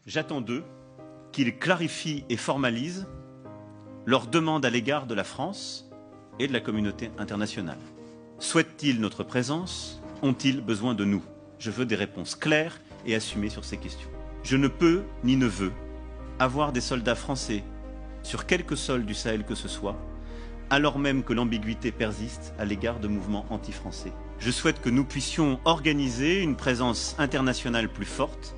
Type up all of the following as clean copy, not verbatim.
J'attends d'eux qu'ils clarifient et formalisent leurs demandes à l'égard de la France et de la communauté internationale. Souhaitent-ils notre présence? Ont-ils besoin de nous? Je veux des réponses claires et assumées sur ces questions. Je ne peux ni ne veux avoir des soldats français sur quelque sol du Sahel que ce soit, alors même que l'ambiguïté persiste à l'égard de mouvements anti-français. Je souhaite que nous puissions organiser une présence internationale plus forte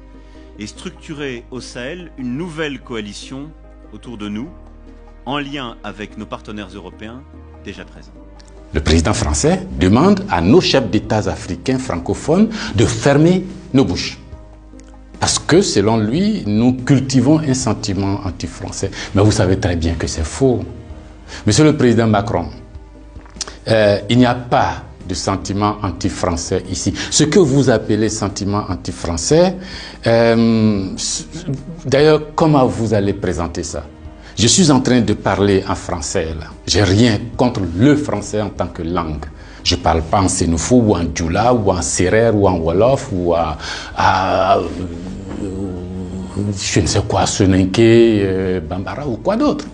et structurer au Sahel une nouvelle coalition autour de nous, en lien avec nos partenaires européens déjà présents. Le président français demande à nos chefs d'État africains francophones de fermer nos bouches. Parce que, selon lui, nous cultivons un sentiment anti-français. Mais vous savez très bien que c'est faux. Monsieur le président Macron, il n'y a pas de sentiment anti-français ici. Ce que vous appelez sentiment anti-français, d'ailleurs, comment vous allez présenter ça? Je suis en train de parler en français là. J'ai rien contre le français en tant que langue. Je ne parle pas en sénoufou ou en djoula ou en sérère ou en wolof ou je ne sais quoi, soninké, bambara ou quoi d'autre.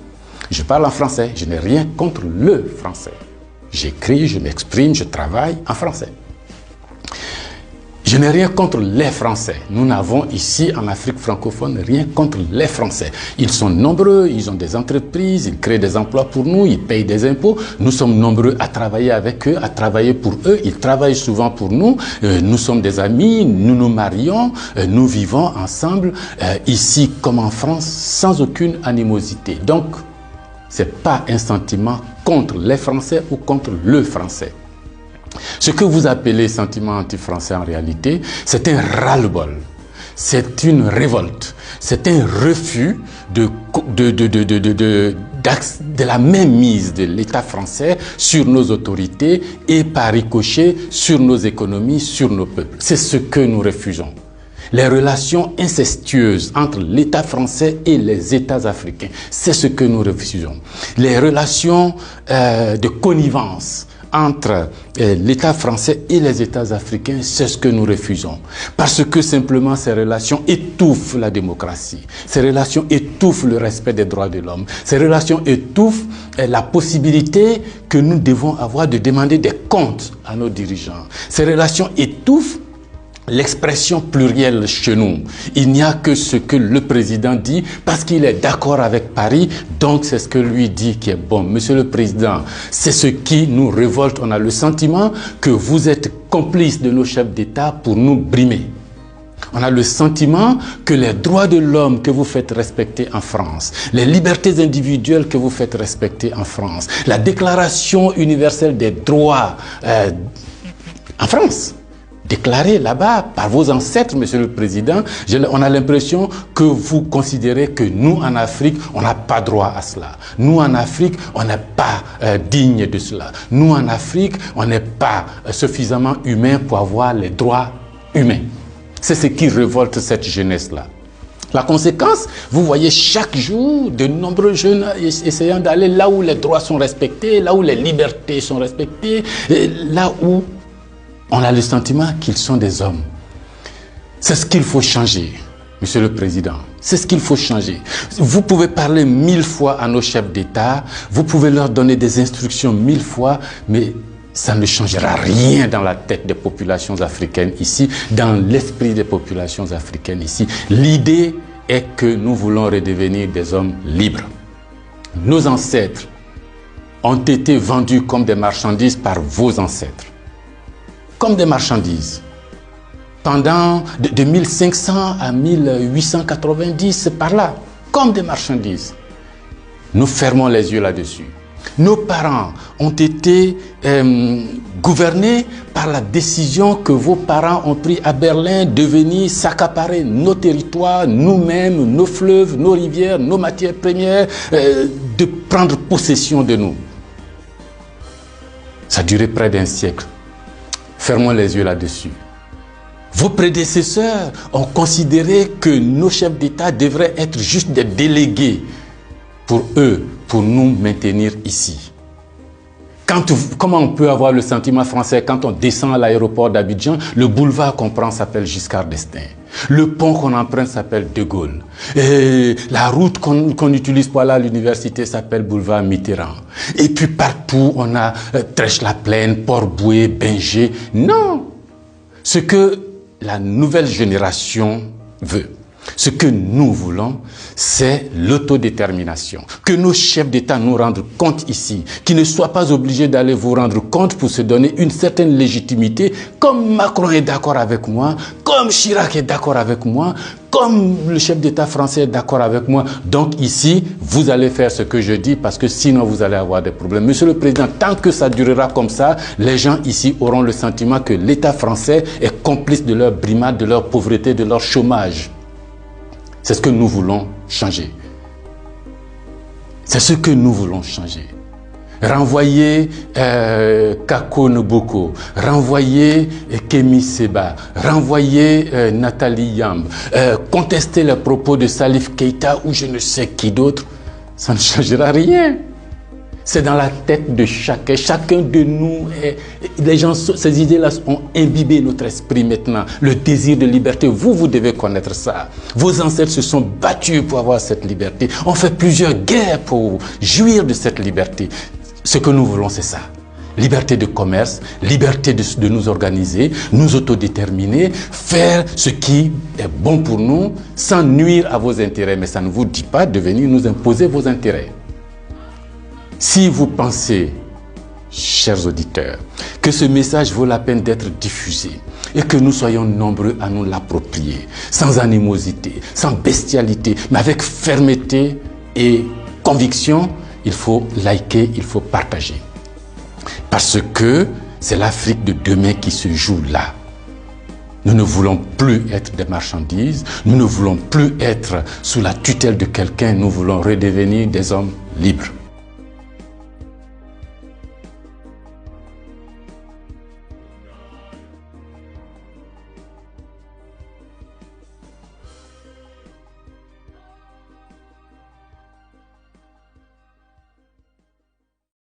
Je parle en français. Je n'ai rien contre le français. J'écris, je m'exprime, je travaille en français. Je n'ai rien contre les Français. Nous n'avons ici en Afrique francophone rien contre les Français. Ils sont nombreux, ils ont des entreprises, ils créent des emplois pour nous, ils payent des impôts. Nous sommes nombreux à travailler avec eux, à travailler pour eux. Ils travaillent souvent pour nous. Nous sommes des amis, nous nous marions, nous vivons ensemble ici comme en France sans aucune animosité. Donc, ce n'est pas un sentiment contre les Français ou contre le Français. Ce que vous appelez sentiment anti-français en réalité, c'est un ras-le-bol, c'est une révolte, c'est un refus de la mainmise de l'État français sur nos autorités et par ricochet sur nos économies, sur nos peuples. C'est ce que nous refusons. Les relations incestueuses entre l'État français et les États africains, c'est ce que nous refusons. Les relations de connivence entre l'État français et les États africains, c'est ce que nous refusons. Parce que simplement ces relations étouffent la démocratie. Ces relations étouffent le respect des droits de l'homme. Ces relations étouffent la possibilité que nous devons avoir de demander des comptes à nos dirigeants. Ces relations étouffent l'expression plurielle chez nous. Il n'y a que ce que le président dit parce qu'il est d'accord avec Paris, donc c'est ce que lui dit qui est bon. Monsieur le président, c'est ce qui nous révolte. On a le sentiment que vous êtes complice de nos chefs d'État pour nous brimer. On a le sentiment que les droits de l'homme que vous faites respecter en France, les libertés individuelles que vous faites respecter en France, la déclaration universelle des droits en France, déclaré là-bas par vos ancêtres, Monsieur le Président, on a l'impression que vous considérez que nous, en Afrique, on n'a pas droit à cela. Nous, en Afrique, on n'est pas digne de cela. Nous, en Afrique, on n'est pas suffisamment humain pour avoir les droits humains. C'est ce qui révolte cette jeunesse-là. La conséquence, vous voyez chaque jour de nombreux jeunes essayant d'aller là où les droits sont respectés, là où les libertés sont respectées, là où on a le sentiment qu'ils sont des hommes. C'est ce qu'il faut changer, Monsieur le Président. C'est ce qu'il faut changer. Vous pouvez parler 1000 fois à nos chefs d'État, vous pouvez leur donner des instructions 1000 fois, mais ça ne changera rien dans la tête des populations africaines ici, dans l'esprit des populations africaines ici. L'idée est que nous voulons redevenir des hommes libres. Nos ancêtres ont été vendus comme des marchandises par vos ancêtres. Comme des marchandises. Pendant de 1500 à 1890, par là, comme des marchandises. Nous fermons les yeux là-dessus. Nos parents ont été gouvernés par la décision que vos parents ont prise à Berlin de venir s'accaparer nos territoires, nous-mêmes, nos fleuves, nos rivières, nos matières premières, de prendre possession de nous. Ça a duré près d'un siècle. Fermons les yeux là-dessus. Vos prédécesseurs ont considéré que nos chefs d'État devraient être juste des délégués pour eux, pour nous maintenir ici. Comment on peut avoir le sentiment français quand on descend à l'aéroport d'Abidjan, le boulevard qu'on prend s'appelle Giscard d'Estaing. Le pont qu'on emprunte s'appelle De Gaulle. Et la route qu'on utilise pour aller à l'université s'appelle boulevard Mitterrand. Et puis partout, on a Trèche-la-Plaine, Port-Bouët, Binger. Non! Ce que la nouvelle génération veut, ce que nous voulons, c'est l'autodétermination. Que nos chefs d'État nous rendent compte ici, qu'ils ne soient pas obligés d'aller vous rendre compte pour se donner une certaine légitimité, comme Macron est d'accord avec moi, comme Chirac est d'accord avec moi, comme le chef d'État français est d'accord avec moi. Donc ici, vous allez faire ce que je dis parce que sinon vous allez avoir des problèmes. Monsieur le Président, tant que ça durera comme ça, les gens ici auront le sentiment que l'État français est complice de leur brimade, de leur pauvreté, de leur chômage. C'est ce que nous voulons changer. C'est ce que nous voulons changer. Renvoyer Kako Noboko, renvoyer Kémy Seba, renvoyer Nathalie Yamb, contester les propos de Salif Keïta ou je ne sais qui d'autre, ça ne changera rien. C'est dans la tête de chacun. Chacun de nous, les gens, ces idées-là ont imbibé notre esprit maintenant. Le désir de liberté, vous devez connaître ça. Vos ancêtres se sont battus pour avoir cette liberté. On fait plusieurs guerres pour jouir de cette liberté. Ce que nous voulons, c'est ça. Liberté de commerce, liberté de nous organiser, nous autodéterminer, faire ce qui est bon pour nous sans nuire à vos intérêts. Mais ça ne vous dit pas de venir nous imposer vos intérêts. Si vous pensez, chers auditeurs, que ce message vaut la peine d'être diffusé et que nous soyons nombreux à nous l'approprier, sans animosité, sans bestialité, mais avec fermeté et conviction, il faut liker, il faut partager. Parce que c'est l'Afrique de demain qui se joue là. Nous ne voulons plus être des marchandises, nous ne voulons plus être sous la tutelle de quelqu'un, nous voulons redevenir des hommes libres.